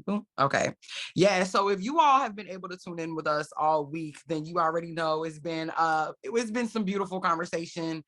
Boom. Okay. Yeah. So if you all have been able to tune in with us all week, then you already know it's been some beautiful conversation.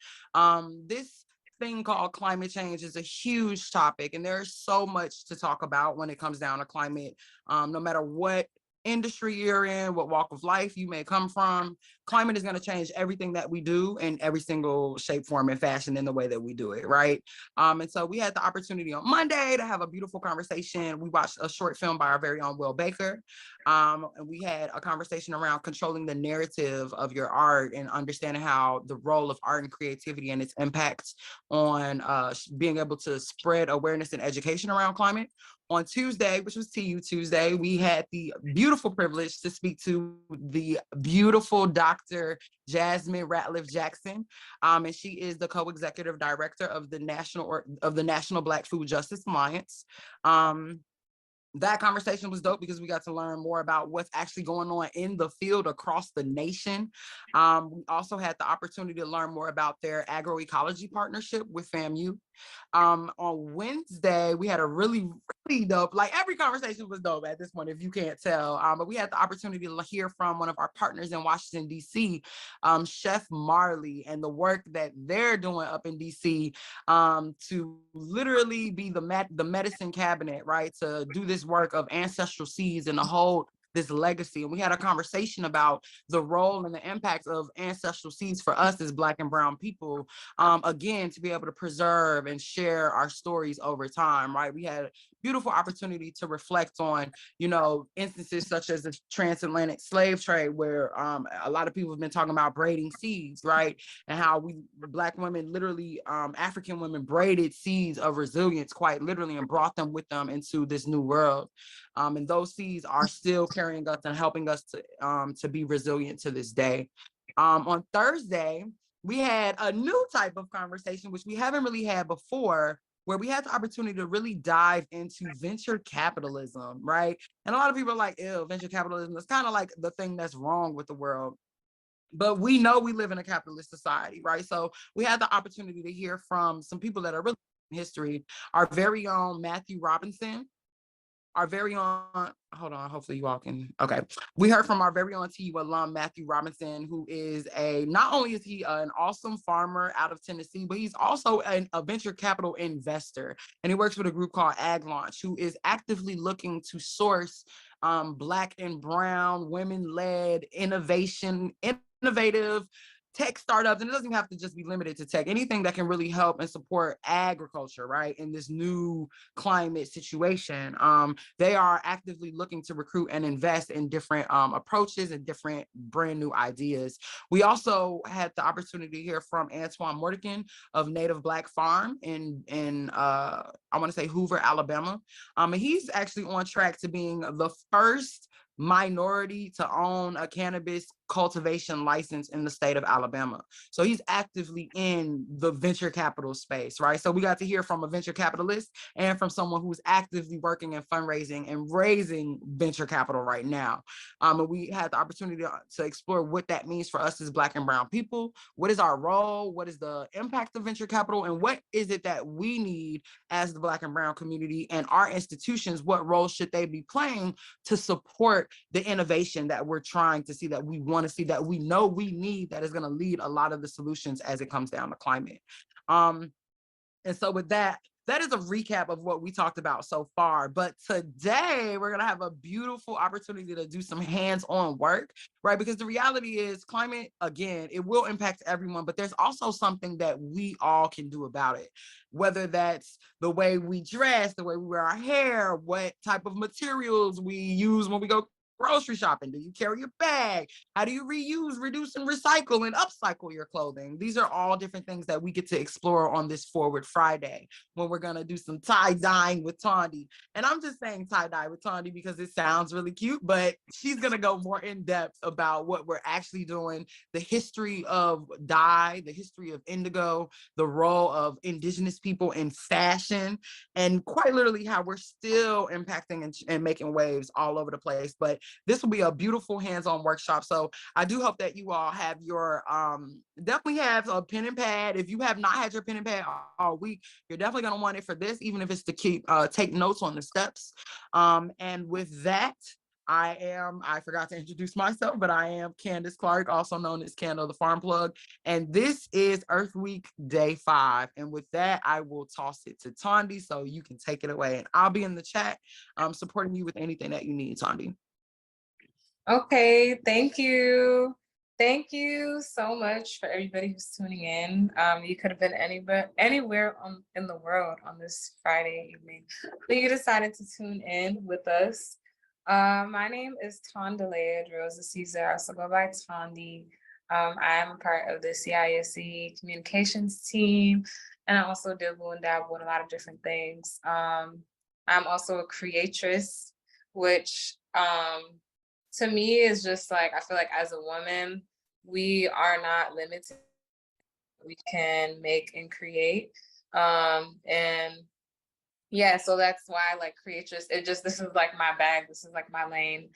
This thing called climate change is a huge topic, and there's so much to talk about when it comes down to climate. No matter what industry you're in, what walk of life you may come from, climate is going to change everything that we do in every single shape, form, and fashion in the way that we do it, right? And so we had the opportunity on Monday to have a beautiful conversation. We watched a short film by our very own Will Baker. And we had a conversation around controlling the narrative of your art and understanding how the role of art and creativity and its impact on being able to spread awareness and education around climate. On Tuesday, which was TU Tuesday, we had the beautiful privilege to speak to the beautiful Dr. Jasmine Ratliff Jackson, and she is the co-executive director of the National Black Food Justice Alliance. That conversation was dope because we got to learn more about what's actually going on in the field across the nation. We also had the opportunity to learn more about their agroecology partnership with FAMU. On Wednesday, we had a really dope, like every conversation was dope at this point, if you can't tell. But we had the opportunity to hear from one of our partners in Washington, D.C., Chef Marley, and the work that they're doing up in D.C. To literally be the medicine cabinet, right? To do this work of ancestral seeds and to hold this legacy. And we had a conversation about the role and the impact of ancestral seeds for us as Black and Brown people, again, to be able to preserve and share our stories over time, right? We had a beautiful opportunity to reflect on, instances such as the transatlantic slave trade, where a lot of people have been talking about braiding seeds, right? And how Black women, literally African women, braided seeds of resilience quite literally and brought them with them into this new world. And those seeds are still carrying us and helping us to be resilient to this day. On Thursday, we had a new type of conversation, which we haven't really had before, where we had the opportunity to really dive into venture capitalism, right? And a lot of people are like, ew, venture capitalism is kind of like the thing that's wrong with the world. But we know we live in a capitalist society, right? So we had the opportunity to hear from some people that are really in history. Our very own Matthew Robinson, our very own, hold on, hopefully you all can, okay. We heard from our very own TU alum, Matthew Robinson, who is not only is he an awesome farmer out of Tennessee, but he's also a venture capital investor. And he works with a group called Ag Launch, who is actively looking to source Black and Brown, women-led innovative tech startups, and it doesn't have to just be limited to tech, anything that can really help and support agriculture, right, in this new climate situation. They are actively looking to recruit and invest in different approaches and different brand new ideas. We also had the opportunity to hear from Antoine Mordican of Native Black Farm in I want to say Hoover, Alabama. And he's actually on track to being the first minority to own a cannabis cultivation license in the state of Alabama. So he's actively in the venture capital space, right? So we got to hear from a venture capitalist and from someone who's actively working in fundraising and raising venture capital right now. And we had the opportunity to explore what that means for us as Black and Brown people. What is our role? What is the impact of venture capital? And what is it that we need as the Black and Brown community and our institutions? What role should they be playing to support the innovation that we're trying to see, that we want to see, that we know we need, that is going to lead a lot of the solutions as it comes down to climate. And so with that is a recap of what we talked about so far. But today we're going to have a beautiful opportunity to do some hands-on work, right? Because the reality is climate, again, it will impact everyone, but there's also something that we all can do about it. Whether that's the way we dress, the way we wear our hair, what type of materials we use when we go grocery shopping. Do you carry your bag? How do you reuse, reduce, and recycle and upcycle your clothing? These are all different things that we get to explore on this Forward Friday, when we're going to do some tie-dyeing with Tondi. And I'm just saying tie-dye with Tondi because it sounds really cute, but she's going to go more in depth about what we're actually doing, the history of dye, the history of indigo, the role of Indigenous people in fashion, and quite literally how we're still impacting and making waves all over the place. But this will be a beautiful hands-on workshop. So I do hope that you all have your, definitely have a pen and pad. If you have not had your pen and pad all week, you're definitely going to want it for this, even if it's to keep, take notes on the steps. And with that, I forgot to introduce myself, but I am Candace Clark, also known as Candle the Farm Plug. And this is Earthweek Day 5. And with that, I will toss it to Tondi so you can take it away. And I'll be in the chat supporting you with anything that you need, Tondi. Okay, thank you. Thank you so much for everybody who's tuning in. You could have been anywhere in the world on this Friday evening, but you decided to tune in with us. My name is Tondalea Rosa Caesar. I also go by Tondi. I am a part of the CISE communications team, and I also dabble and dabble with a lot of different things. I'm also a creatress, which to me is just like, I feel like as a woman, we are not limited. We can make and create. And yeah, so that's why like creatress, this is like my bag, this is like my lane.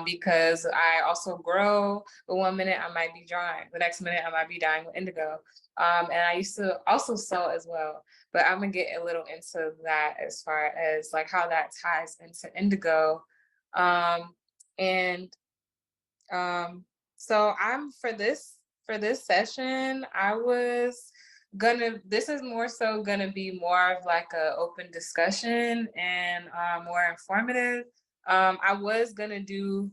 Because I also grow, but one minute I might be drawing, the next minute I might be dyeing with indigo. And I used to also sew as well, but I'm gonna get a little into that as far as like how that ties into indigo. So I'm for this session, this is more so gonna be more of like a open discussion and more informative. I was gonna do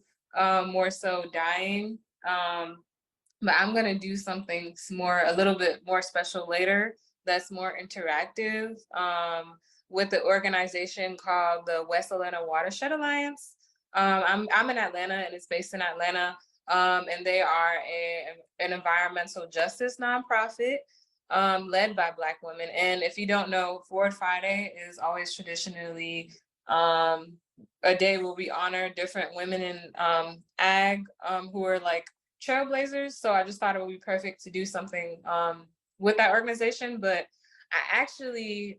more so dyeing, but I'm gonna do something a little bit more special later that's more interactive with the organization called the West Atlanta Watershed Alliance. I'm in Atlanta, and it's based in Atlanta, and they are an environmental justice nonprofit led by Black women. And if you don't know, Forward Friday is always traditionally a day where we honor different women in ag who are like trailblazers. So I just thought it would be perfect to do something with that organization. But I actually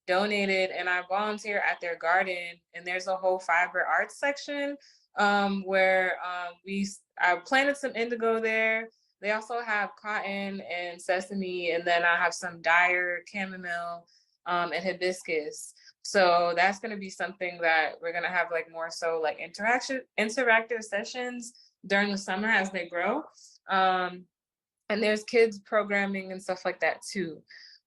donated and I volunteer at their garden, and there's a whole fiber arts section where I planted some indigo there. They also have cotton and sesame, and then I have some dyer, chamomile, and hibiscus. So that's going to be something that we're going to have like more so like interactive sessions during the summer as they grow. And there's kids programming and stuff like that too.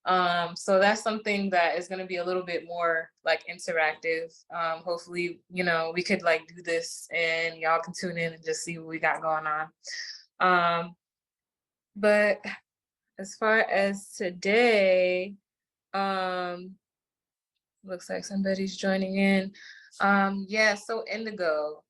So that's something that is going to be a little bit more like interactive. Hopefully, we could like do this and y'all can tune in and just see what we got going on. But as far as today, looks like somebody's joining in. Yeah, so indigo.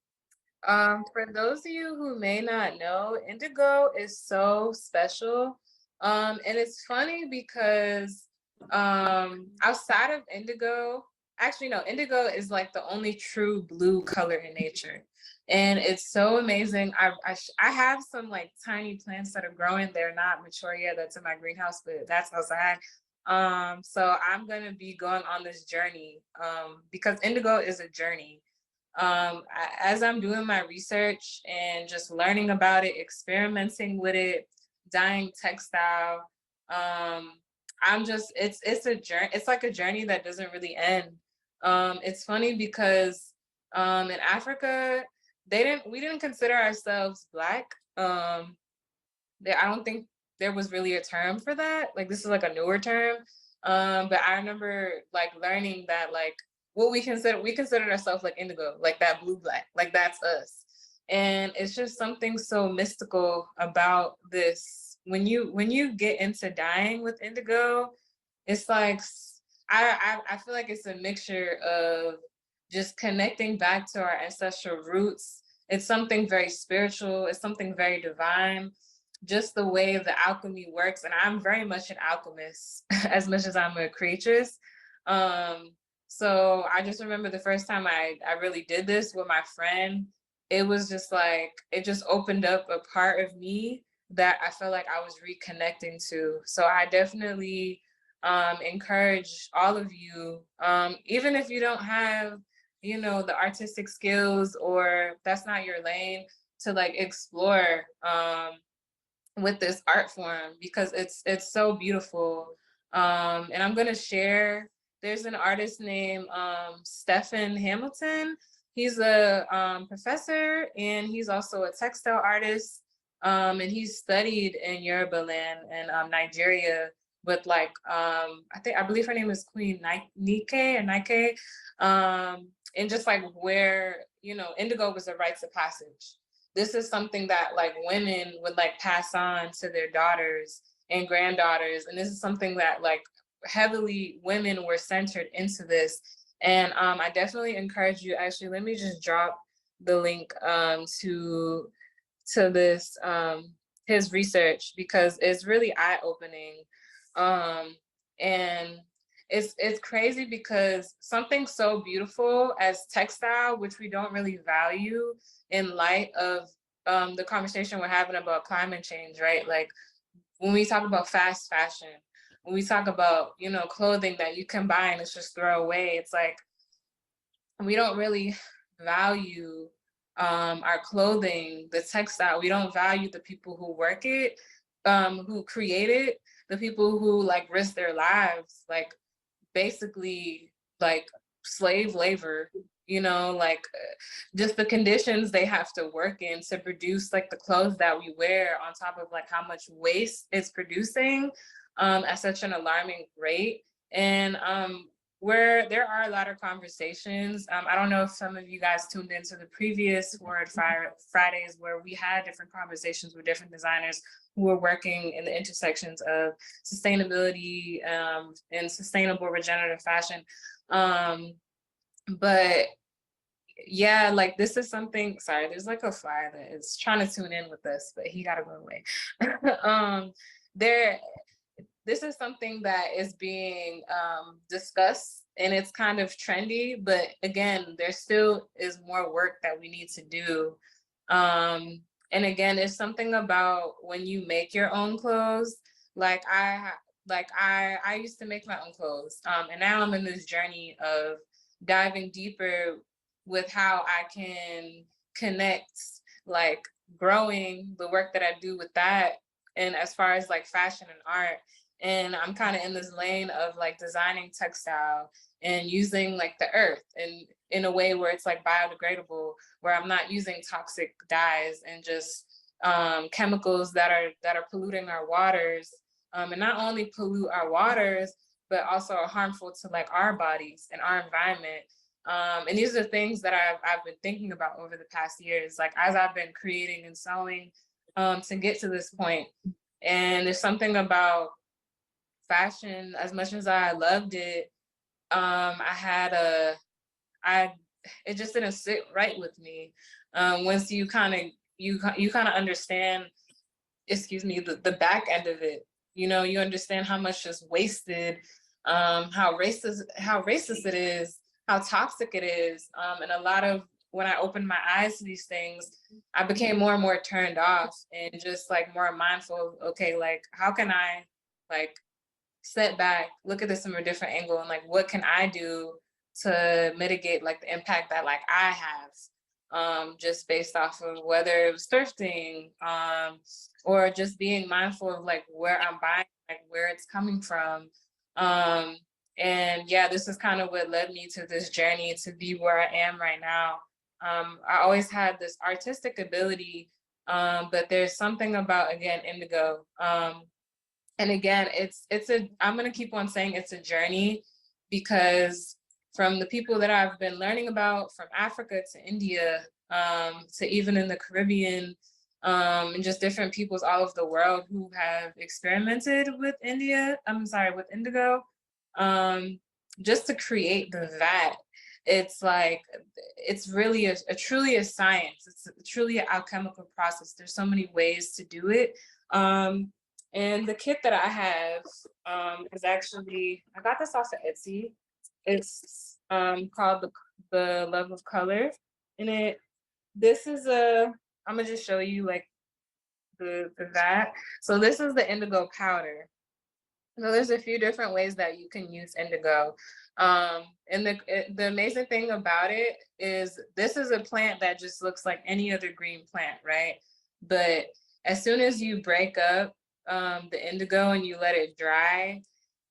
For those of you who may not know, indigo is so special. And it's funny because outside of indigo, actually no, indigo is like the only true blue color in nature. And it's so amazing. I have some like tiny plants that are growing. They're not mature yet. That's in my greenhouse, but that's outside. So I'm gonna be going on this journey because indigo is a journey. As I'm doing my research and just learning about it, experimenting with it, dyeing textile, it's a journey. It's like a journey that doesn't really end. It's funny because in Africa, we didn't consider ourselves Black. I don't think there was really a term for that. Like this is like a newer term. But I remember like learning that like what we considered ourselves like indigo, like that blue black, like that's us. And it's just something so mystical about this. When you get into dyeing with indigo, it's like I feel like it's a mixture of just connecting back to our ancestral roots. It's something very spiritual. It's something very divine. Just the way the alchemy works, and I'm very much an alchemist as much as I'm a creatress. So I just remember the first time I really did this with my friend. It was just like it just opened up a part of me that I felt like I was reconnecting to. So I definitely encourage all of you, even if you don't have you know, the artistic skills, or that's not your lane, to like explore with this art form, because it's so beautiful. And I'm gonna share, there's an artist named Stephen Hamilton. He's a professor, and he's also a textile artist. And he's studied in Yoruba land and Nigeria with like I believe her name is Queen Nike. And just like where, you know, indigo was a rites of passage. This is something that like women would like pass on to their daughters and granddaughters. And this is something that like heavily women were centered into this. And I definitely encourage you, actually, let me just drop the link to this his research, because it's really eye-opening. And it's crazy because something so beautiful as textile, which we don't really value in light of the conversation we're having about climate change, right? Like when we talk about fast fashion, when we talk about, you know, clothing that you can buy and it's just throw away, it's like we don't really value our clothing, the textile. We don't value the people who work it, who create it, the people who like risk their lives, like basically like slave labor, you know, like just the conditions they have to work in to produce like the clothes that we wear, on top of like how much waste it's producing at such an alarming rate. And where there are a lot of conversations. I don't know if some of you guys tuned into the previous Word Fridays, where we had different conversations with different designers who were working in the intersections of sustainability and sustainable regenerative fashion. But yeah, like this is something, sorry, there's like a fly that is trying to tune in with us, but he gotta go away. There, this is something that is being discussed, and it's kind of trendy, but again, there still is more work that we need to do. And again, it's something about when you make your own clothes. Like I used to make my own clothes, and now I'm in this journey of diving deeper with how I can connect, like growing the work that I do with that, and as far as like fashion and art. And I'm kind of in this lane of like designing textile and using like the earth, and in a way where it's like biodegradable, where I'm not using toxic dyes and just chemicals that are polluting our waters, and not only pollute our waters, but also are harmful to like our bodies and our environment. And these are things that I've been thinking about over the past years, like as I've been creating and sewing to get to this point. And there's something about fashion, as much as I loved it, it just didn't sit right with me. Once you kind of understand, excuse me, the back end of it, you know, you understand how much is wasted, how racist it is, how toxic it is. And a lot of, when I opened my eyes to these things, I became more and more turned off and just like more mindful of, okay, like how can I like step back, look at this from a different angle, and like what can I do to mitigate like the impact that like I have, just based off of whether it was thrifting, or just being mindful of like where I'm buying, like where it's coming from. And yeah, this is kind of what led me to this journey to be where I am right now. I always had this artistic ability, but there's something about, again, indigo. And again, I'm gonna keep on saying it's a journey, because from the people that I've been learning about, from Africa to India, to even in the Caribbean, and just different peoples all over the world who have experimented with with indigo, just to create the vat. It's like, it's really truly a science. It's truly an alchemical process. There's so many ways to do it. And the kit that I have is actually, I got this off of Etsy. It's called the Love of Color. And this is I'm gonna just show you like the vat. So this is the indigo powder. So there's a few different ways that you can use indigo. And the amazing thing about it is this is a plant that just looks like any other green plant, right? But as soon as you break up the indigo and you let it dry,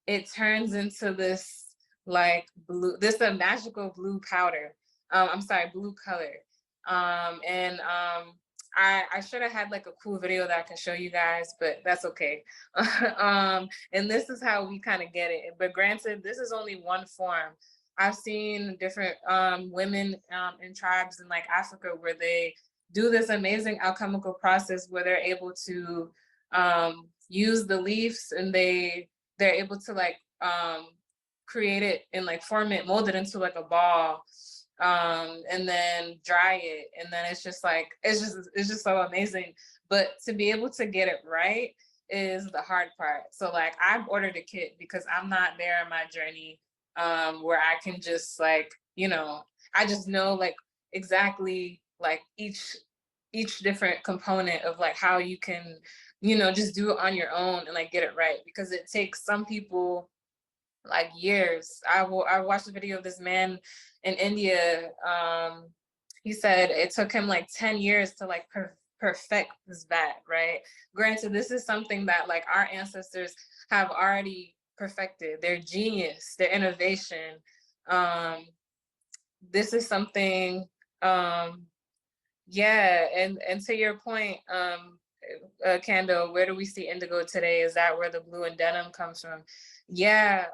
it turns into this like blue, this a magical blue powder. I'm sorry, blue color. And I should have had like a cool video that I can show you guys, but that's okay. And this is how we kind of get it. But granted, this is only one form. I've seen different women in tribes in like Africa where they do this amazing alchemical process where they're able to use the leaves, and they're able to like create it and like form it, mold it into like a ball, and then dry it, and then it's just like it's just so amazing. But to be able to get it right is the hard part. So like I've ordered a kit because I'm not there in my journey where I can just like, you know, I just know like exactly like each different component of like how you can, you know, just do it on your own and like get it right, because it takes some people like years. I watched a video of this man in India. He said it took him like 10 years to like perfect this vat, right? Granted, this is something that like our ancestors have already perfected. Their genius, their innovation. This is something, yeah, and to your point, Kando, where do we see indigo today? Is that where the blue and denim comes from? Yeah,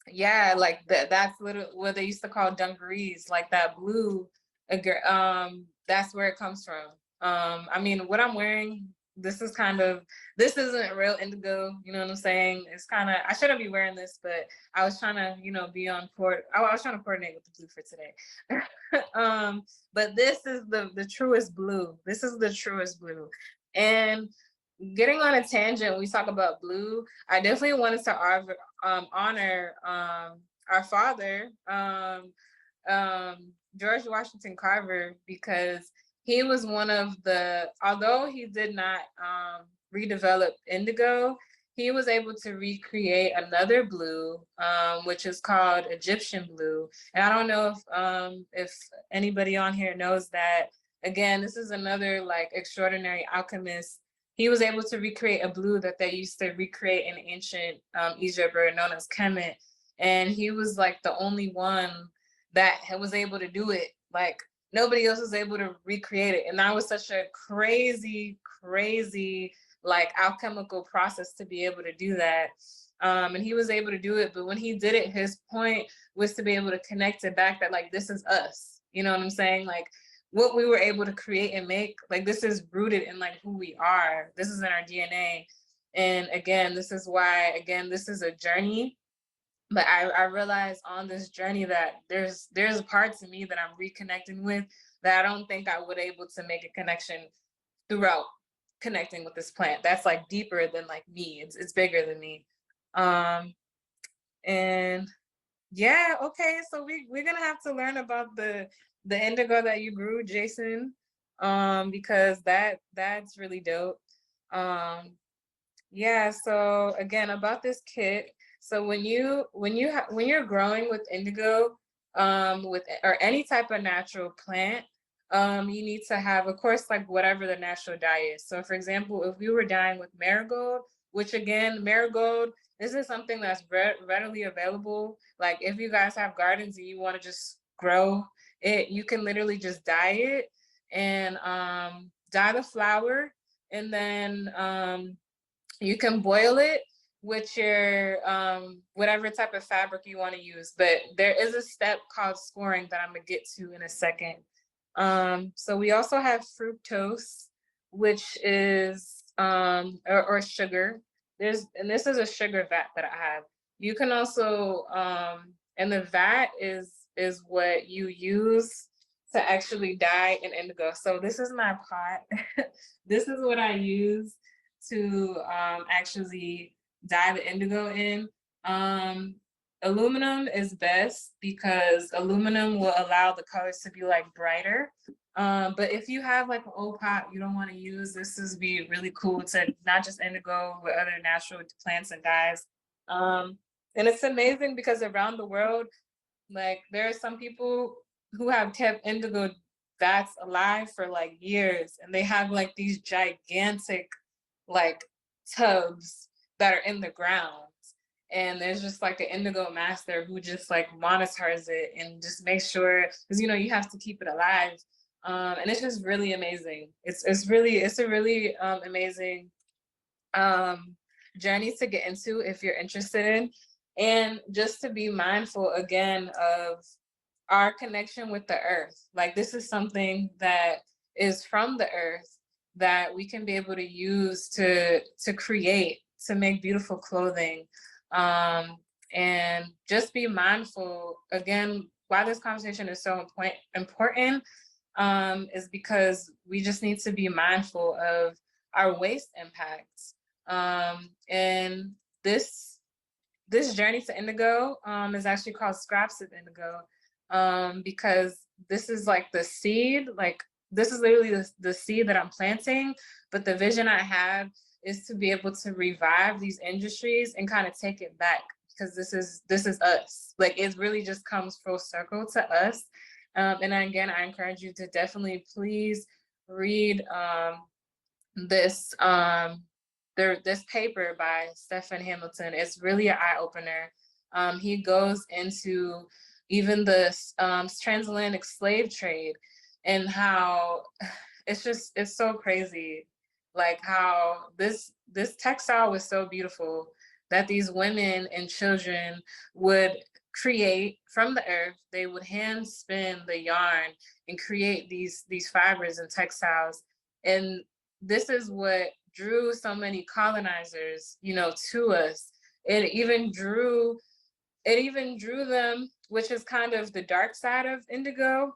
yeah, like that's literally what they used to call dungarees, like that blue. That's where it comes from. I mean, what I'm wearing, this is kind of, this isn't real indigo, you know what I'm saying? It's kind of, I shouldn't be wearing this, but I was trying to, you know, be on court. I was trying to coordinate with the blue for today. But this is the truest blue. This is the truest blue. And getting on a tangent, when we talk about blue, I definitely wanted to honor our father, George Washington Carver, because he was one of the, although he did not redevelop indigo, he was able to recreate another blue, which is called Egyptian blue. And I don't know if anybody on here knows that. Again, this is another like extraordinary alchemist. He was able to recreate a blue that they used to recreate in ancient Egypt, or known as Kemet. And he was like the only one that was able to do it. Like nobody else was able to recreate it. And that was such a crazy, crazy like alchemical process to be able to do that. And he was able to do it. But when he did it, his point was to be able to connect it back that like, this is us. You know what I'm saying? Like what we were able to create and make, like this is rooted in like who we are. This is in our DNA. And again, this is why, again, this is a journey. But I realized on this journey that there's a part to me that I'm reconnecting with that I don't think I would able to make a connection throughout connecting with this plant. That's like deeper than like me. It's bigger than me. And yeah, okay. So we're gonna have to learn about the indigo that you grew, Jason, because that's really dope. Yeah. So again, about this kit. So when you're growing with indigo, with or any type of natural plant, you need to have, of course, like whatever the natural dye is. So for example, if we were dyeing with marigold, which again, marigold, this is something that's readily available. Like if you guys have gardens and you want to just grow it, you can literally just dye it and dye the flower, and then you can boil it with your whatever type of fabric you want to use. But there is a step called scoring that I'm gonna get to in a second. So we also have fructose, which is or sugar. And this is a sugar vat that I have. You can also and the vat is what you use to actually dye an indigo. So this is my pot. This is what I use to actually dye the indigo in. Aluminum is best because aluminum will allow the colors to be like brighter. But if you have like an old pot you don't want to use, this is be really cool to not just indigo with other natural plants and dyes. And it's amazing because around the world, like there are some people who have kept indigo vats alive for like years, and they have like these gigantic like tubs that are in the ground. And there's just like an indigo master who just like monitors it and just makes sure, because you know you have to keep it alive. And it's just really amazing. It's a really amazing journey to get into if you're interested in, and just to be mindful again of our connection with the earth. Like this is something that is from the earth that we can be able to use to create, to make beautiful clothing. And just be mindful again why this conversation is so important, is because we just need to be mindful of our waste impacts. And this journey to indigo is actually called Scraps of Indigo, because this is like the seed, like this is literally the seed that I'm planting, but the vision I have is to be able to revive these industries and kind of take it back, because this is us. Like it really just comes full circle to us. And again, I encourage you to definitely please read this this paper by Stephen Hamilton. It's really an eye-opener. He goes into even the transatlantic slave trade and how it's so crazy, like how this textile was so beautiful that these women and children would create from the earth. They would hand spin the yarn and create these fibers and textiles. And this is what drew so many colonizers, you know, to us. It even drew them, which is kind of the dark side of indigo.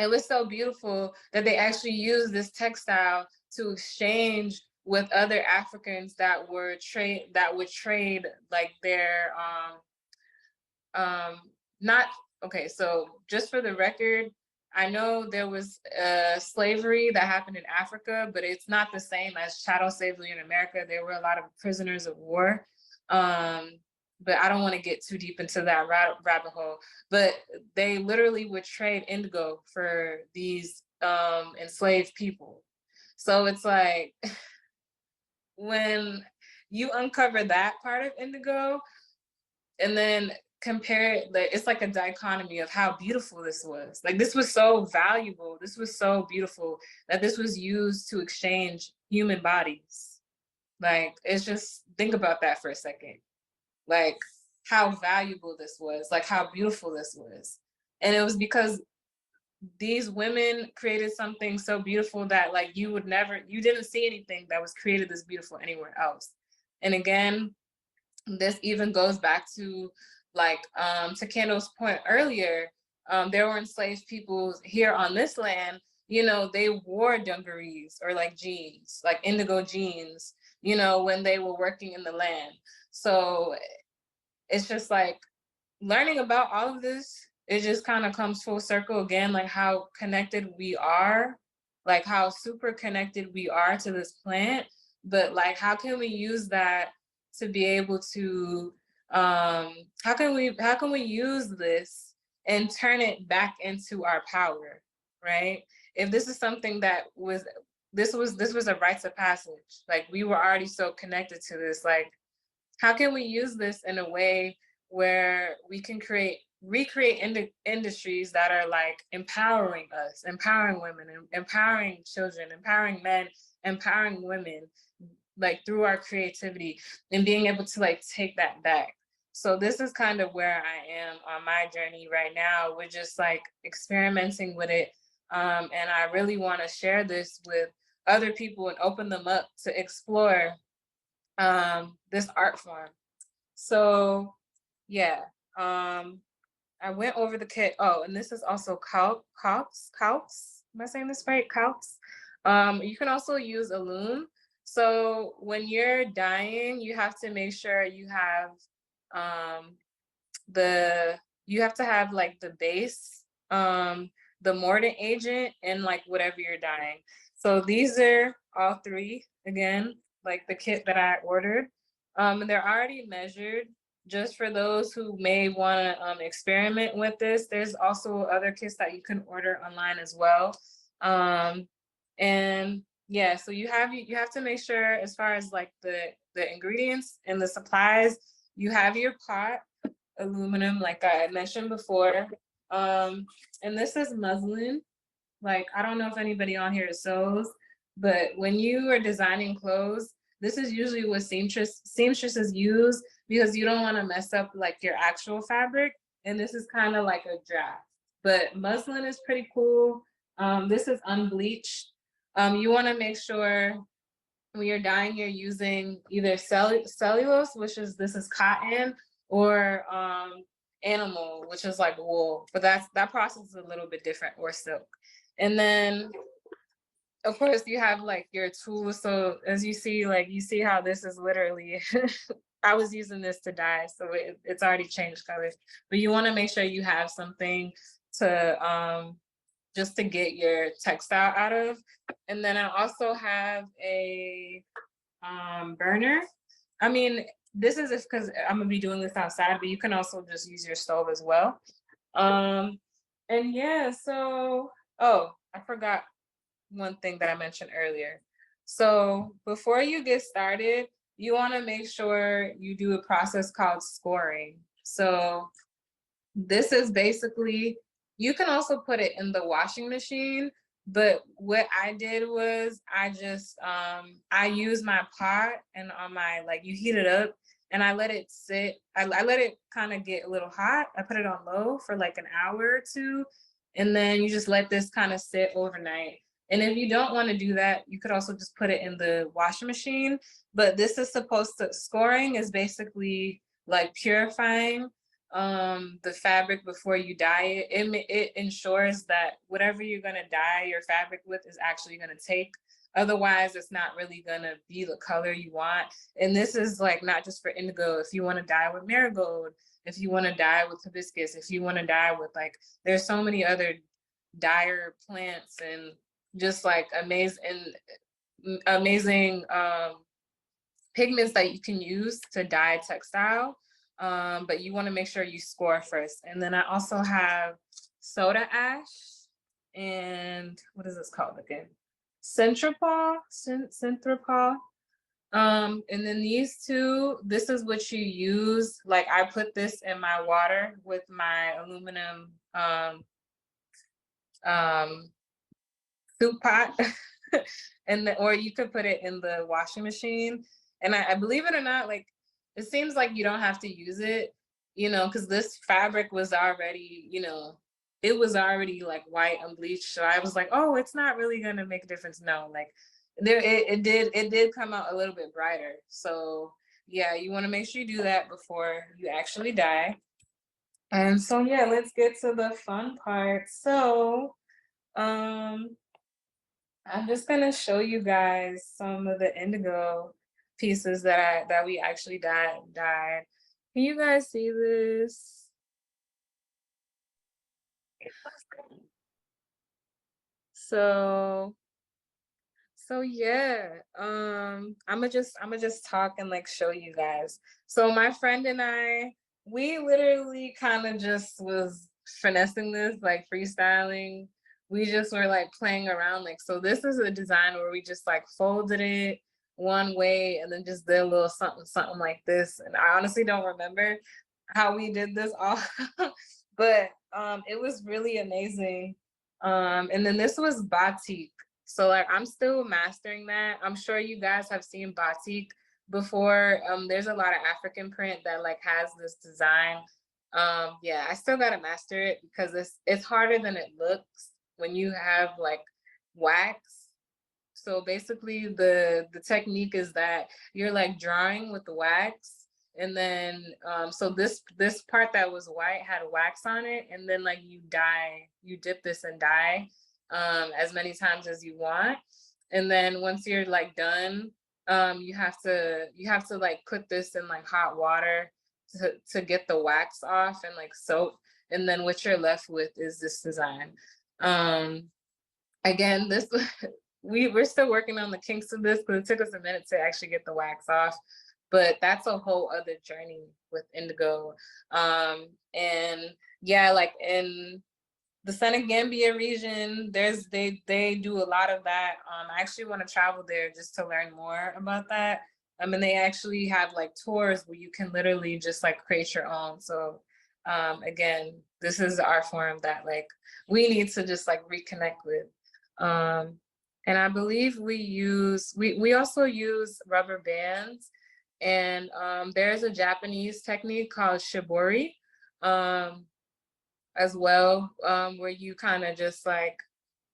It was so beautiful that they actually used this textile to exchange with other Africans that would trade like their not okay, so just for the record, I know there was slavery that happened in Africa, but it's not the same as chattel slavery in America. There were a lot of prisoners of war. But I don't want to get too deep into that rabbit hole. But they literally would trade indigo for these enslaved people. So it's like when you uncover that part of indigo and then compare it, like it's like a dichotomy of how beautiful this was. Like this was so valuable, this was so beautiful that this was used to exchange human bodies. Like it's just, think about that for a second, like how valuable this was, like how beautiful this was. And it was because these women created something so beautiful that like you didn't see anything that was created this beautiful anywhere else. And again, this even goes back to like to Kendall's point earlier, there were enslaved people here on this land, you know, they wore dungarees or like jeans, like indigo jeans, you know, when they were working in the land. So it's just like learning about all of this, it just kind of comes full circle again, like how connected we are, like how super connected we are to this plant, but like how can we use that to be able to how can we use this and turn it back into our power, right? If this is something that was this was a rites of passage, like we were already so connected to this, like how can we use this in a way where we can recreate industries that are like empowering us, empowering women, empowering children, empowering men, empowering women, like through our creativity and being able to like take that back. So this is kind of where I am on my journey right now. We're just like experimenting with it. And I really want to share this with other people and open them up to explore this art form. So yeah, I went over the kit. Oh, and this is also calx. Am I saying this right? Calx. You can also use a loom. So when you're dyeing, you have to make sure you have you have to have like the base, the mordant agent, and like whatever you're dyeing. So these are all three, again, like the kit that I ordered. And they're already measured. Just for those who may want to experiment with this, there's also other kits that you can order online as well. And yeah, so you have to make sure, as far as like the ingredients and the supplies, you have your pot, aluminum, like I mentioned before. And this is muslin. Like, I don't know if anybody on here sews, but when you are designing clothes, this is usually what seamstresses use, because you don't want to mess up like your actual fabric. And this is kind of like a draft, but muslin is pretty cool. This is unbleached. You want to make sure when you're dyeing, you're using either cellulose, this is cotton, or animal, which is like wool, but that process is a little bit different, or silk. And then of course you have like your tools. So as you see, like you see how this is literally I was using this to dye, so it's already changed colors. But you want to make sure you have something to just to get your textile out of. And then I also have a burner. I mean, this is because I'm gonna be doing this outside, but you can also just use your stove as well. And yeah, so I forgot one thing that I mentioned earlier. So before you get started, you want to make sure you do a process called scoring. So this is basically, you can also put it in the washing machine, but what I did was I just I use my pot, and on my, like, you heat it up and I let it sit. I let it kind of get a little hot. I put it on low for like an hour or two, and then you just let this kind of sit overnight. And if you don't want to do that, you could also just put it in the washing machine. But this is supposed to, scoring is basically like purifying the fabric before you dye it. It ensures that whatever you're going to dye your fabric with is actually going to take. Otherwise, it's not really going to be the color you want. And this is like not just for indigo. If you want to dye with marigold, if you want to dye with hibiscus, if you want to dye with, like, there's so many other dyer plants, and just like amazing pigments that you can use to dye textile. But you want to make sure you score first. And then I also have soda ash, and what is this called again? Centropol. And then these two, this is what you use. Like, I put this in my water with my aluminum soup pot. Or you could put it in the washing machine. And I believe it or not, like, it seems like you don't have to use it, because this fabric was already, it was already like white unbleached. So I was like, oh, it's not really gonna make a difference. No, like, it did come out a little bit brighter. So yeah, you want to make sure you do that before you actually dye. And so yeah, let's get to the fun part. So I'm just gonna show you guys some of the indigo pieces that we actually dyed. Can you guys see this? So yeah, I'ma just talk and like show you guys. So my friend and I, we literally kind of just was finessing this, like freestyling. We just were like playing around. Like, so this is a design where we just like folded it one way and then just did a little something like this. And I honestly don't remember how we did this all, but it was really amazing. And then this was batik. So like, I'm still mastering that. I'm sure you guys have seen batik before. There's a lot of African print that like has this design. Yeah, I still gotta master it because it's harder than it looks when you have like wax. So basically the technique is that you're like drawing with the wax, and then so this part that was white had wax on it, and then like you dip this in dye as many times as you want. And then once you're like done, you have to like put this in like hot water to get the wax off and like soap. And then what you're left with is this design. Again, this we're still working on the kinks of this because it took us a minute to actually get the wax off, but that's a whole other journey with indigo. And yeah, like in the Senegambia region, they do a lot of that. I actually want to travel there just to learn more about that. And they actually have like tours where you can literally just like create your own. So again, this is the art form that like we need to just like reconnect with. And I believe we also use rubber bands, and there's a Japanese technique called shibori. As well, where you kind of just like,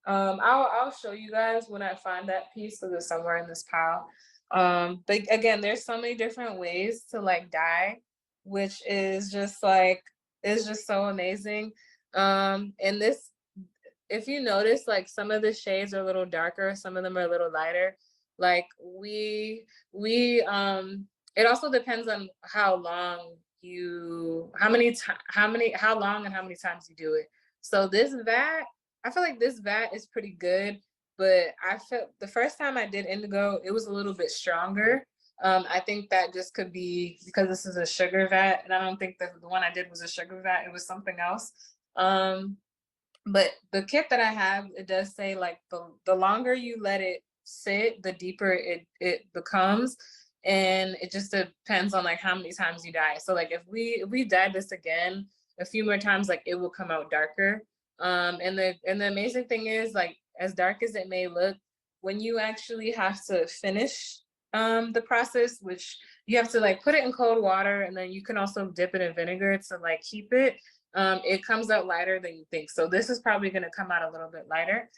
I'll show you guys when I find that piece because it's somewhere in this pile. But again, there's so many different ways to like dye, which is just like, it's just so amazing. And this, if you notice, like some of the shades are a little darker, some of them are a little lighter. Like it also depends on how long how long and how many times you do it. So this vat, I feel like this vat is pretty good, but I felt the first time I did indigo, it was a little bit stronger. I think that just could be because this is a sugar vat, and I don't think that the one I did was a sugar vat, it was something else. But the kit that I have, it does say like the longer you let it sit, the deeper it becomes. And it just depends on like how many times you dye. So like if we dye this again a few more times, like it will come out darker. And the amazing thing is, like, as dark as it may look, when you actually have to finish the process, which you have to like put it in cold water, and then you can also dip it in vinegar to like keep it. It comes out lighter than you think. So this is probably going to come out a little bit lighter.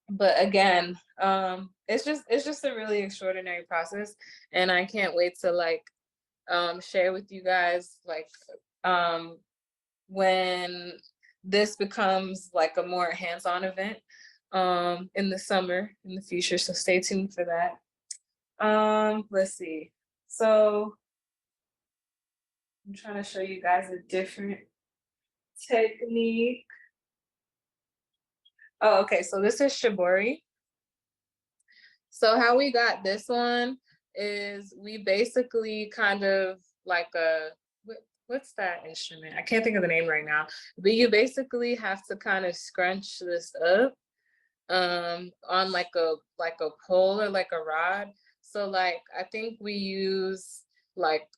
But again, it's just a really extraordinary process, and I can't wait to like share with you guys like when this becomes like a more hands-on event in the summer in the future. So stay tuned for that. Let's see. So I'm trying to show you guys a different technique. Oh, okay. So this is shibori. So how we got this one is we basically kind of like what's that instrument? I can't think of the name right now. But you basically have to kind of scrunch this up on like a pole or like a rod. So like I think we use like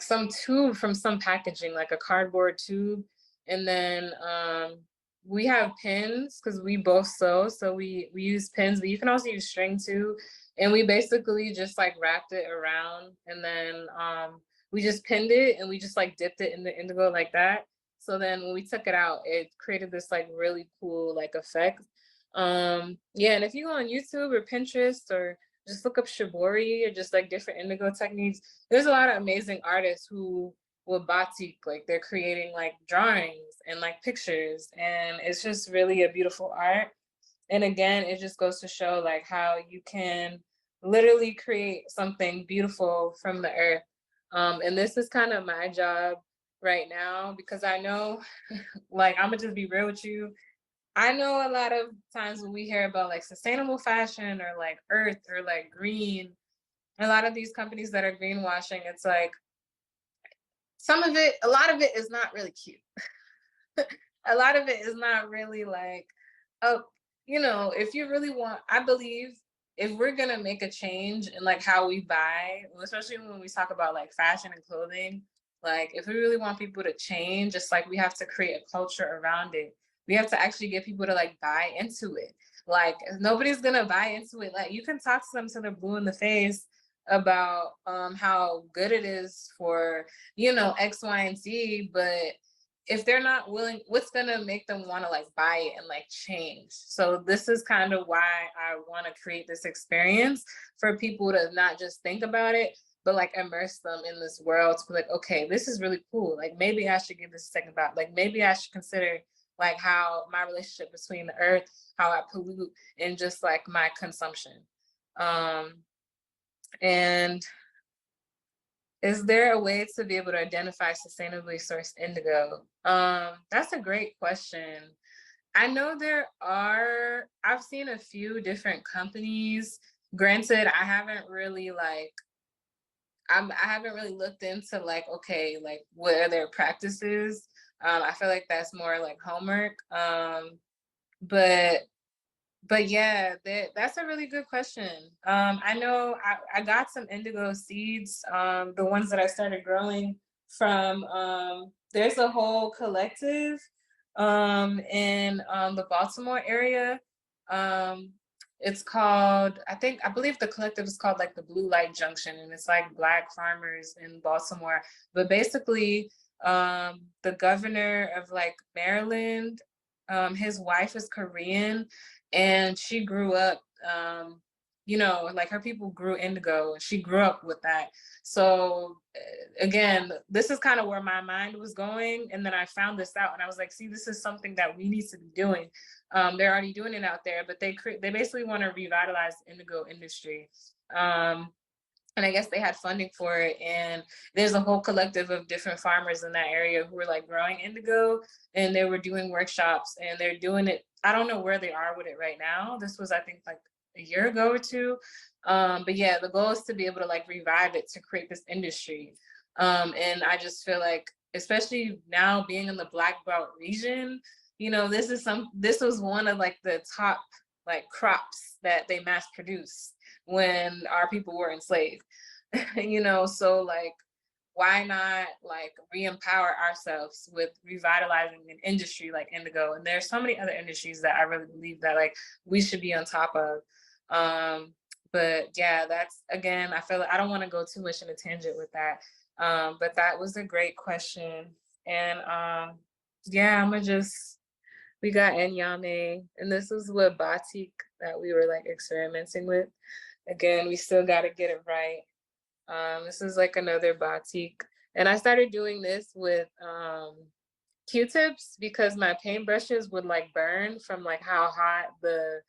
some tube from some packaging, like a cardboard tube. And then we have pins because we both sew. So we use pins, but you can also use string too. And we basically just like wrapped it around, and then we just pinned it, and we just like dipped it in the indigo like that. So then when we took it out, it created this like really cool like effect. Yeah, and if you go on YouTube or Pinterest or just look up shibori or just like different indigo techniques, there's a lot of amazing artists who will batik, like they're creating like drawings and like pictures, and it's just really a beautiful art. And again, it just goes to show like how you can literally create something beautiful from the earth. And this is kind of my job right now, because I know, like, I'm gonna just be real with you. I know a lot of times when we hear about like sustainable fashion or like earth or like green, a lot of these companies that are greenwashing, it's like a lot of it is not really cute. A lot of it is not really like, oh, if you really want, I believe if we're gonna make a change in like how we buy, especially when we talk about like fashion and clothing, like if we really want people to change, it's like we have to create a culture around it. We have to actually get people to like buy into it. Like nobody's gonna buy into it. Like you can talk to them till they're blue in the face about how good it is for X, Y, and Z, but if they're not willing, what's gonna make them want to like buy it and like change? So this is kind of why I want to create this experience for people to not just think about it, but like immerse them in this world to be like, okay, this is really cool. Like maybe I should give this a second thought. Like maybe I should consider like how my relationship between the earth, how I pollute, and just like my consumption. And Is there a way to be able to identify sustainably sourced indigo? That's a great question. I know I've seen a few different companies. Granted, I haven't really I haven't really looked into like, okay, like what are their practices? I feel like that's more like homework. But yeah, that's a really good question. I know I got some indigo seeds, the ones that I started growing from. There's a whole collective in the Baltimore area. Um, it's called, I believe the collective is called like the Blue Light Junction, and it's like Black farmers in Baltimore. But basically, the governor of like Maryland, his wife is Korean, and she grew up, like her people grew indigo, and she grew up with that. So again, this is kind of where my mind was going, and then I found this out, and I was like, see, this is something that we need to be doing. They're already doing it out there, but they basically want to revitalize the indigo industry. And I guess they had funding for it, and there's a whole collective of different farmers in that area who were like growing indigo, and they were doing workshops, and they're doing it. I don't know where they are with it right now. This was, I think, like a year ago or two. But yeah, the goal is to be able to like revive it, to create this industry. And I just feel like, especially now being in the Black Belt region, this was one of like the top like crops that they mass produce when our people were enslaved. So like, why not like re-empower ourselves with revitalizing an industry like indigo? And there's so many other industries that I really believe that like we should be on top of. But yeah, that's, again, I feel like I don't want to go too much in a tangent with that. But that was a great question. And yeah, we got Enyame, and this is what batik that we were like experimenting with. Again, we still got to get it right. This is like another batik. And I started doing this with Q-tips because my paintbrushes would like burn from like how hot the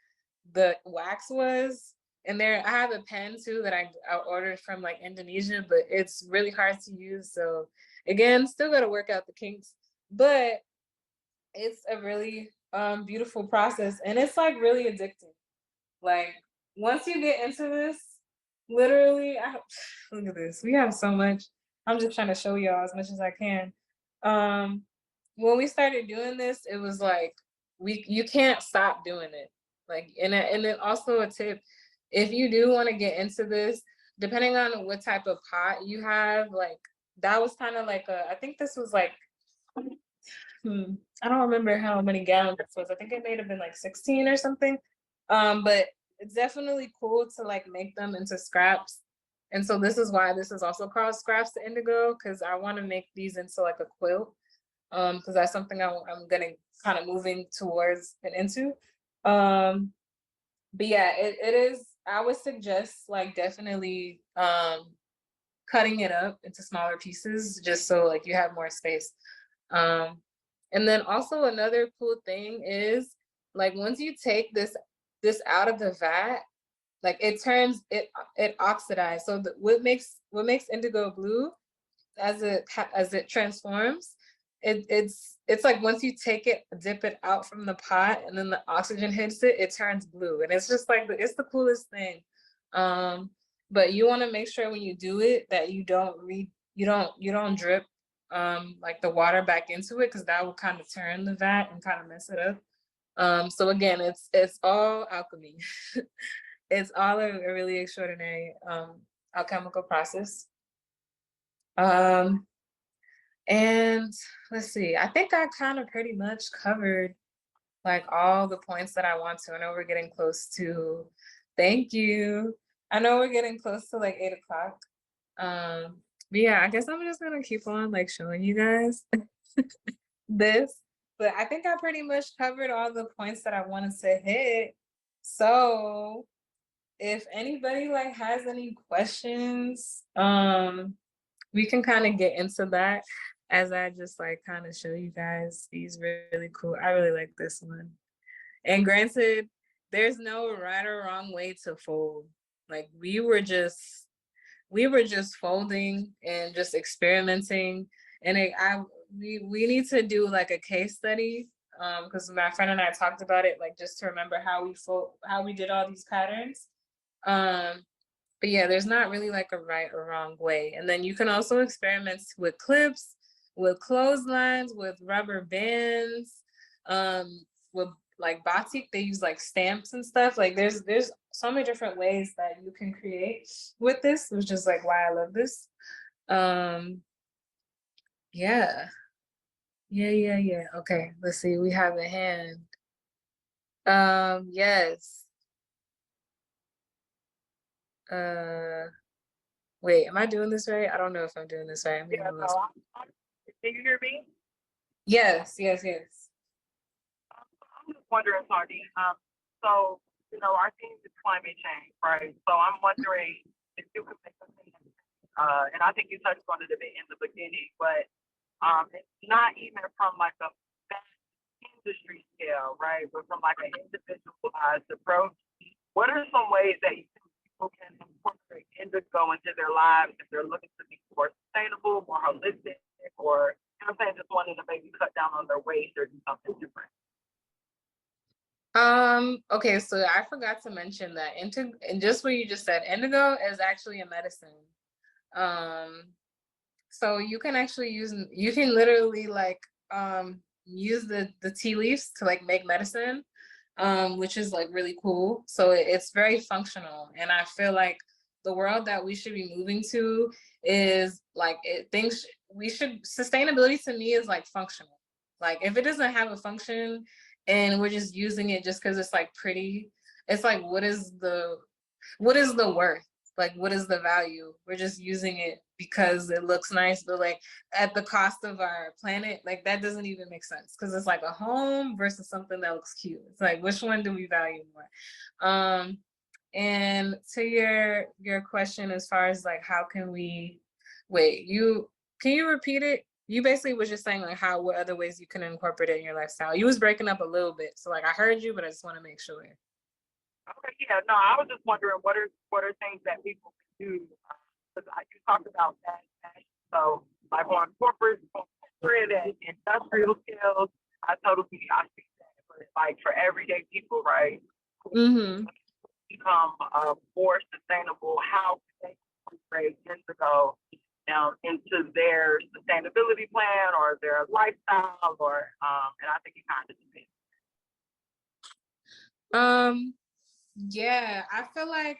wax was. And I have a pen too that I ordered from like Indonesia, but it's really hard to use. So again, still got to work out the kinks, but it's a really beautiful process, and it's like really addicting. Like once you get into this, literally, look at this. We have so much. I'm just trying to show y'all as much as I can. When we started doing this, it was like you can't stop doing it. Like, and then also a tip, if you do want to get into this, depending on what type of pot you have, like that was kind of like I think this was like, I don't remember how many gallons this was. I think it may have been like 16 or something. But it's definitely cool to like make them into scraps. And so this is why this is also called scraps to indigo, because I want to make these into like a quilt. Because that's something I'm gonna kind of moving towards and into. But yeah, it is, I would suggest like definitely cutting it up into smaller pieces just so like you have more space. And then also another cool thing is like once you take this out of the vat, like it oxidizes. So what makes indigo blue as it transforms, it's like once you take it, dip it out from the pot, and then the oxygen hits it, it turns blue, and it's just like it's the coolest thing. But you want to make sure when you do it that you don't drip like the water back into it, because that will kind of turn the vat and kind of mess it up. So again, it's all alchemy. It's all a really extraordinary alchemical process. And let's see, I think I kind of pretty much covered like all the points that I want to. I know we're getting close to, thank you. I know we're getting close to like 8 o'clock. But yeah, I guess I'm just gonna keep on like showing you guys this, but I think I pretty much covered all the points that I wanted to hit. So if anybody like has any questions, we can kind of get into that as I just like kind of show you guys these really cool. I really like this one. And granted, there's no right or wrong way to fold. Like we were just we were just folding and just experimenting. And we need to do like a case study, because my friend and I talked about it, like just to remember how we did all these patterns. Um, but yeah, there's not really like a right or wrong way. And then you can also experiment with clips, with clotheslines, with rubber bands, with like batik, they use like stamps and stuff. Like there's so many different ways that you can create with this, which is like why I love this. Um, yeah. Yeah. Okay, let's see. We have a hand. Yes. Uh, wait, am I doing this right? I don't know if I'm doing this right. Yeah, no, can you hear me? Yes. I'm just wondering, Hardy. So, our theme is climate change, right? So I'm wondering if you could make a thing, and I think you touched on it a bit in the beginning, but it's not even from like a industry scale, right? But from like an individualized approach. What are some ways that you think people can incorporate indigo into their lives if they're looking to be more sustainable, more holistic, or just wanting to maybe cut down on their waste or do something different? Okay, so I forgot to mention that and just what you just said, indigo is actually a medicine. Um, so you can actually you can literally like use the tea leaves to like make medicine, which is like really cool. So it's very functional, and I feel like the world that we should be moving to is like sustainability to me is like functional. Like if it doesn't have a function and we're just using it just because it's like pretty, it's like what is the worth? Like what is the value? We're just using it because it looks nice, but like at the cost of our planet, like that doesn't even make sense, because it's like a home versus something that looks cute. It's like, which one do we value more? And to your question, as far as like how can we can you repeat it? You basically was just saying like what other ways you can incorporate it in your lifestyle. You was breaking up a little bit, so like I heard you, but I just want to make sure. Okay, yeah, no, I was just wondering what are things that people can do. Because you talked about that, so like on corporate and industrial skills, I see that, but like for everyday people, right? Mm-hmm. Become more sustainable. How can they incorporate indigo into their sustainability plan or their lifestyle, or and I think it kind of depends. Yeah, I feel like,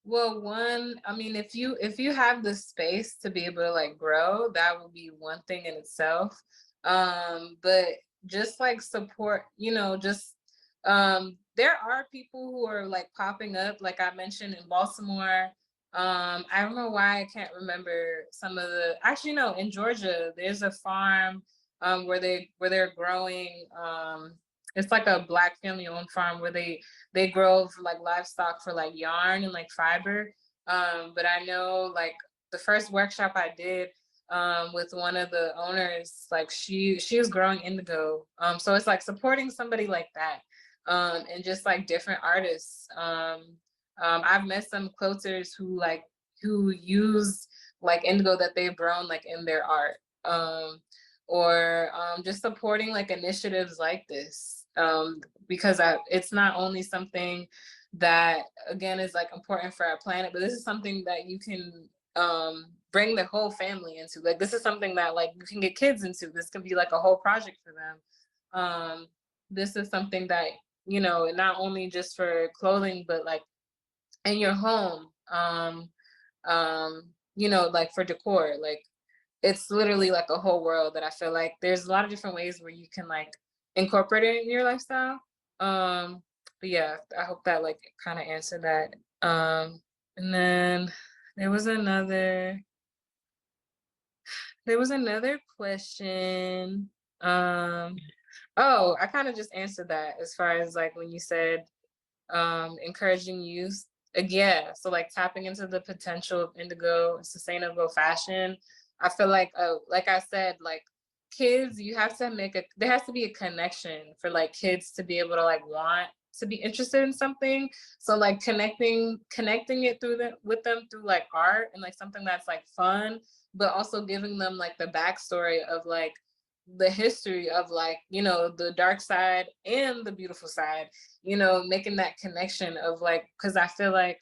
well, one, I mean, if you have the space to be able to like grow, that would be one thing in itself. But just like support, just there are people who are like popping up, like I mentioned in Baltimore. I don't know why I can't remember some of actually no, in Georgia, there's a farm where they're growing it's like a Black family owned farm where they grow like livestock for like yarn and like fiber. But I know like the first workshop I did with one of the owners, like she was growing indigo. So it's like supporting somebody like that, and just like different artists. I've met some quilters who use like indigo that they've grown like in their art. Or just supporting like initiatives like this, because it's not only something that again is like important for our planet, but this is something that you can bring the whole family into. Like this is something that like you can get kids into. This can be like a whole project for them. This is something that not only just for clothing, but like in your home, like for decor, like it's literally like a whole world that I feel like there's a lot of different ways where you can like incorporate it in your lifestyle. But yeah, I hope that like kind of answered that. And then there was another question. Oh, I kind of just answered that as far as like when you said encouraging youth. Yeah, so like tapping into the potential of indigo and sustainable fashion. I feel like I said, like kids, there has to be a connection for like kids to be able to like want to be interested in something. So like connecting it with them through like art and like something that's like fun, but also giving them like the backstory of like the history of like, you know, the dark side and the beautiful side, you know, making that connection of like, because I feel like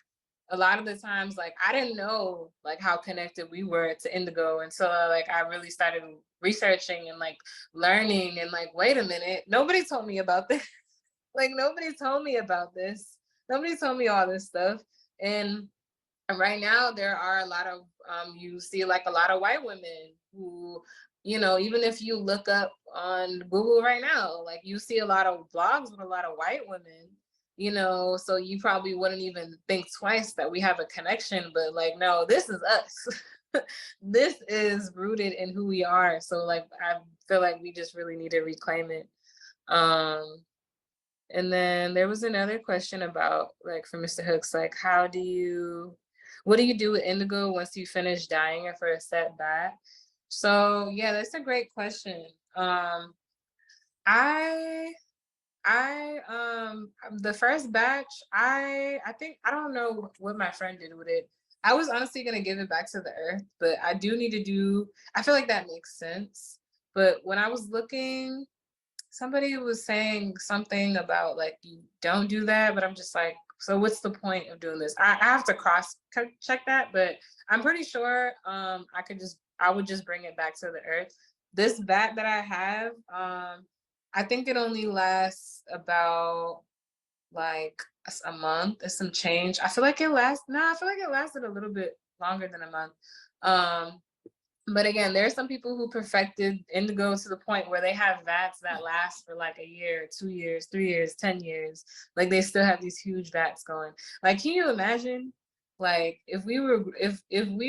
a lot of the times, like I didn't know like how connected we were to indigo until like I really started researching and like learning and like, wait a minute, nobody told me about this. Like nobody told me about this. Nobody told me all this stuff. And right now there are a lot of you see like a lot of white women who, you know, even if you look up on Google right now, like you see a lot of blogs with a lot of white women, you know, so you probably wouldn't even think twice that we have a connection, but like, no, this is us. This is rooted in who we are. So like, I feel like we just really need to reclaim it. And then there was another question about like for Mr. Hooks, like what do you do with indigo once you finish dyeing it for a set batch? So yeah, that's a great question. I the first batch, I think, I don't know what my friend did with it. I was honestly gonna give it back to the earth, but I do need to do, I feel like that makes sense. But when I was looking, somebody was saying something about like, you don't do that, but I'm just like, so what's the point of doing this? I have to cross check that, but I'm pretty sure I would just bring it back to the earth. This vat that I have, I think it only lasts about like a month and some change. I feel like it lasted a little bit longer than a month. But again, there are some people who perfected indigo to the point where they have vats that last for like a year, 2 years, 3 years, 10 years. Like they still have these huge vats going. Like, can you imagine, like, if we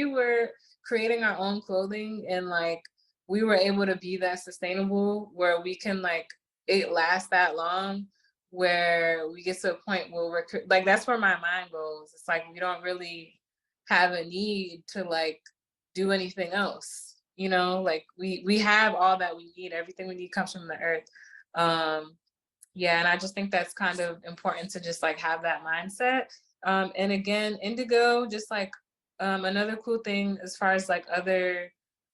were creating our own clothing and like we were able to be that sustainable where we can like it last that long, where we get to a point where we're like, that's where my mind goes. It's like we don't really have a need to like do anything else, you know, like we have all that we need. Everything we need comes from the earth. Yeah, and I just think that's kind of important to just like have that mindset. And again, indigo, just like another cool thing as far as like other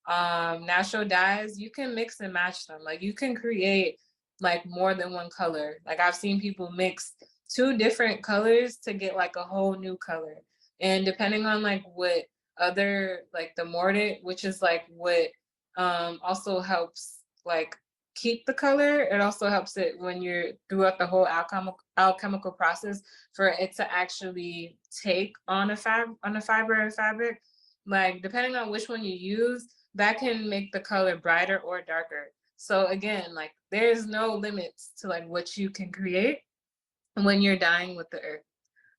natural dyes, you can mix and match them. Like you can create like more than one color. Like I've seen people mix 2 different colors to get like a whole new color. And depending on like what other, like the mordant, which is like what also helps like keep the color, it also helps it when you're throughout the whole alchemical process for it to actually take on a fiber and fabric. Like depending on which one you use, that can make the color brighter or darker. So again, like there's no limits to like what you can create when you're dyeing with the earth,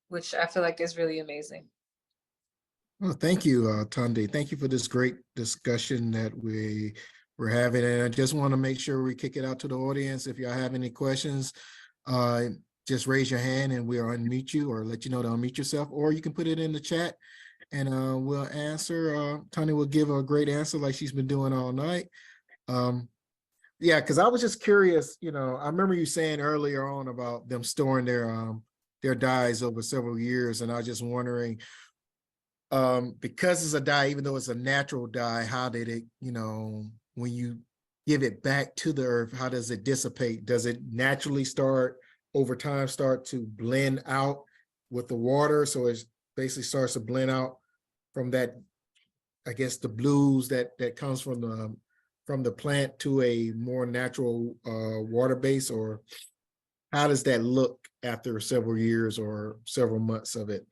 which I feel like is really amazing. Well, thank you, Tunde. Thank you for this great discussion that we're having. And I just want to make sure we kick it out to the audience. If y'all have any questions, just raise your hand and we'll unmute you or let you know to unmute yourself, or you can put it in the chat and we'll answer. Tony will give a great answer like she's been doing all night. Yeah, because I was just curious, you know, I remember you saying earlier on about them storing their dyes over several years, and I was just wondering, because it's a dye, even though it's a natural dye, how did it, you know, when you give it back to the earth, how does it dissipate? Does it naturally start over time, start to blend out with the water? So it basically starts to blend out from that, I guess, the blues that comes from the plant to a more natural water base, or how does that look after several years or several months of it?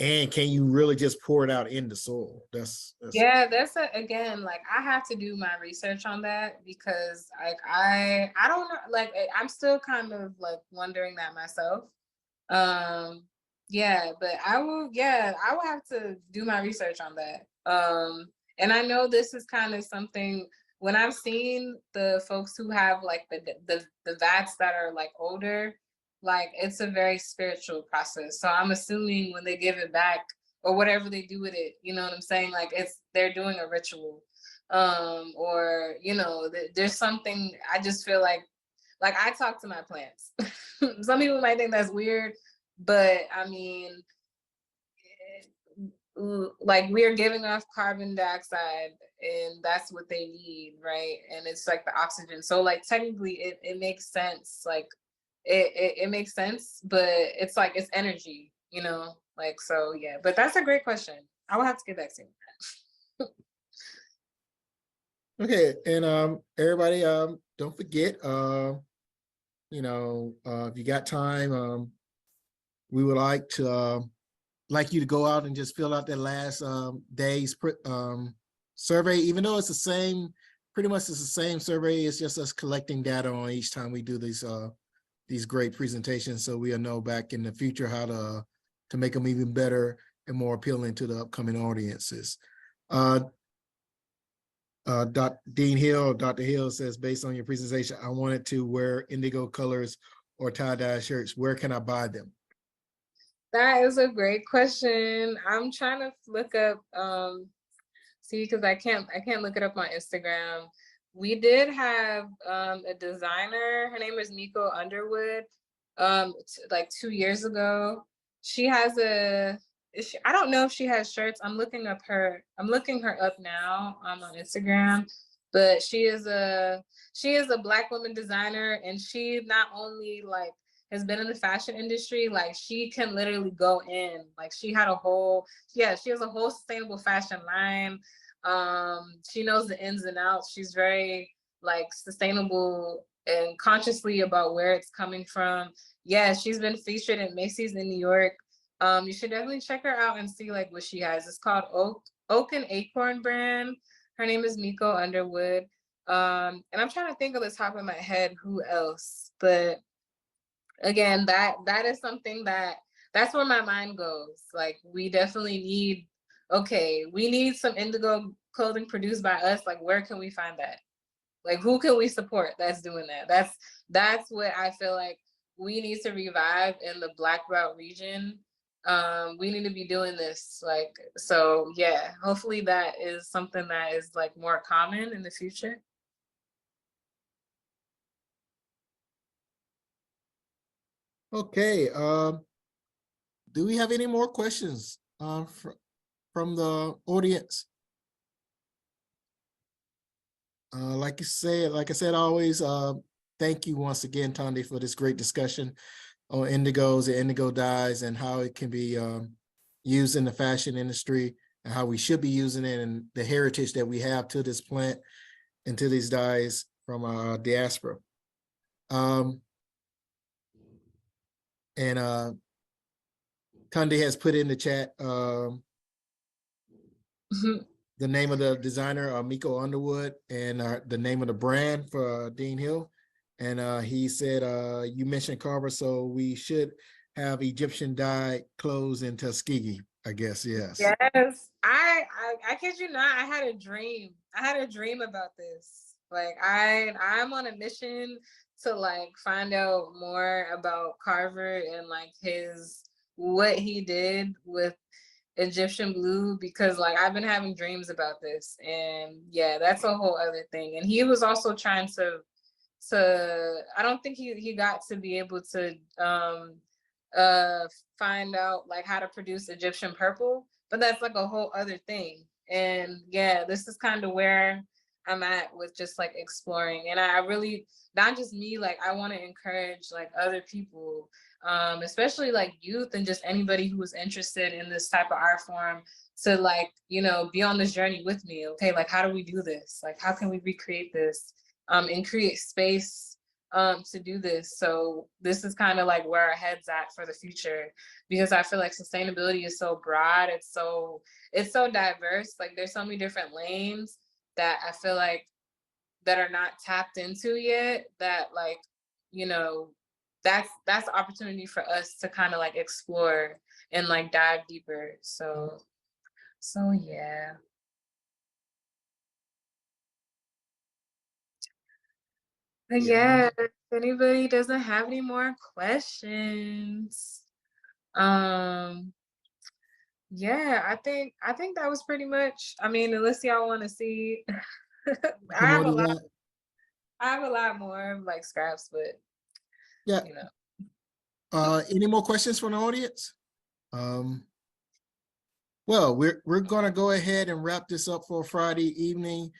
And can you really just pour it out in the soil? That's Again, like I have to do my research on that because like I don't know, like I'm still kind of like wondering that myself. Yeah, but I will have to do my research on that. And I know this is kind of something, when I've seen the folks who have like the vats that are like older, like it's a very spiritual process. So I'm assuming when they give it back or whatever they do with it, you know what I'm saying? Like they're doing a ritual. Or, you know, there's something, I just feel like like I talk to my plants. Some people might think that's weird, but I mean, like we're giving off carbon dioxide and that's what they need, right? And it's like the oxygen. So like technically it makes sense. Like it makes sense, but it's like it's energy, you know? Like, so yeah, but that's a great question. I will have to get back to you. Okay, and everybody, don't forget, you know, if you got time, we would like to like you to go out and just fill out that last day's survey, even though it's the same, pretty much it's the same survey. It's just us collecting data on each time we do these great presentations, so we'll know back in the future how to make them even better and more appealing to the upcoming audiences. Dean Hill, Dr. Hill says, based on your presentation, I wanted to wear indigo colors or tie-dye shirts. Where can I buy them? That is a great question. I'm trying to look up, see, because I can't look it up on Instagram. We did have a designer. Her name is Miko Underwood. Like 2 years ago, she has I don't know if she has shirts. I'm looking her up now on Instagram. But she is a Black woman designer, and she not only like has been in the fashion industry, like she can literally go in. Like she has a whole sustainable fashion line. She knows the ins and outs. She's very like sustainable and consciously about where it's coming from. Yeah, she's been featured in Macy's in New York. You should definitely check her out and see like what she has. It's called Oak and Acorn brand. Her name is Miko Underwood. And I'm trying to think of the top of my head who else, but again, that is something that's where my mind goes. Like we definitely need, okay, we need some indigo clothing produced by us. Like where can we find that? Like who can we support that's doing that? That's what I feel like we need to revive in the Black Belt region. We need to be doing this. Like, so yeah, hopefully that is something that is like more common in the future. Okay, do we have any more questions from the audience? Like I said, always, thank you once again, Tandy, for this great discussion on indigos and indigo dyes and how it can be used in the fashion industry and how we should be using it and the heritage that we have to this plant and to these dyes from our diaspora. And Tunde has put in the chat the name of the designer, Miko Underwood, and the name of the brand for Dean Hill. And he said, you mentioned Carver, so we should have Egyptian dye clothes in Tuskegee, I guess, yes. Yes, I kid you not, I had a dream. I had a dream about this. Like I'm on a mission to like find out more about Carver and like what he did with Egyptian blue, because like I've been having dreams about this, and yeah, that's a whole other thing. And he was also trying to I don't think he got to be able to find out like how to produce Egyptian purple, but that's like a whole other thing. And yeah, this is kind of where I'm at with just like exploring. And I really, not just me, like I want to encourage like other people, especially like youth and just anybody who is interested in this type of art form, to like, you know, be on this journey with me. Okay, like how do we do this? Like how can we recreate this and create space to do this? So this is kind of like where our head's at for the future, because I feel like sustainability is so broad, it's so diverse. Like there's so many different lanes that I feel like that are not tapped into yet, that like, you know, that's the opportunity for us to kind of like explore and like dive deeper. So yeah. But yeah, if anybody doesn't have any more questions, yeah, I think that was pretty much, I mean, unless y'all want to see, I have a lot. I have a lot more like scraps, but Yeah. you know. Any more questions from the audience? Well, we're gonna go ahead and wrap this up for Friday evening.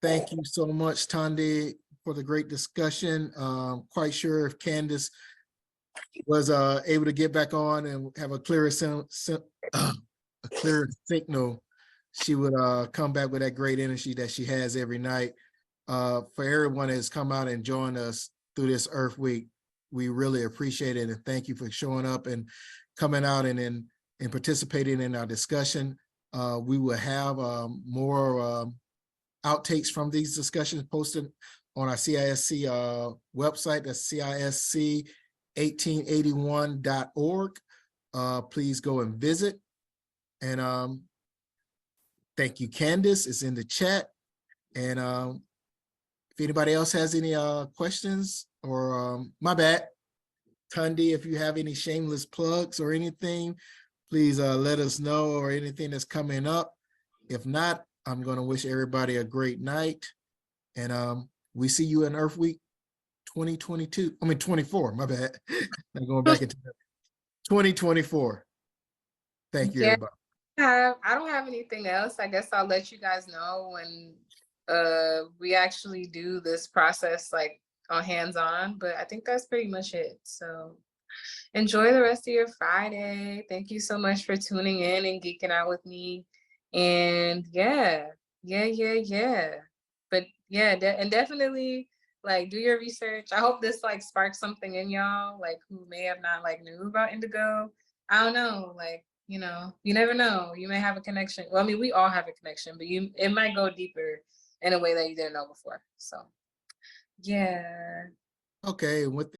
Thank you so much, Tunde, for the great discussion. Quite sure if Candace was able to get back on and have a clearer a clearer signal, she would come back with that great energy that she has every night. For everyone that's come out and joined us through this Earth Week, we really appreciate it, and thank you for showing up and coming out and participating in our discussion. We will have more outtakes from these discussions posted on our CISC website. That's CISC1881.org. Please go and visit. And thank you, Candace. It's in the chat. And if anybody else has any questions, or my bad, Tunde, if you have any shameless plugs or anything, please let us know, or anything that's coming up. If not, I'm going to wish everybody a great night. And we see you in Earth Week 24, my bad. I'm going back into 2024. Thank you, everybody. I don't have anything else. I guess I'll let you guys know when we actually do this process like on hands-on, but I think that's pretty much it. So enjoy the rest of your Friday. Thank you so much for tuning in and geeking out with me. And yeah. But yeah, and definitely like do your research. I hope this like sparks something in y'all, like who may have not like knew about indigo. I don't know, like, you know, you never know. You may have a connection. Well, I mean, we all have a connection, but it might go deeper in a way that you didn't know before. So yeah. Okay, with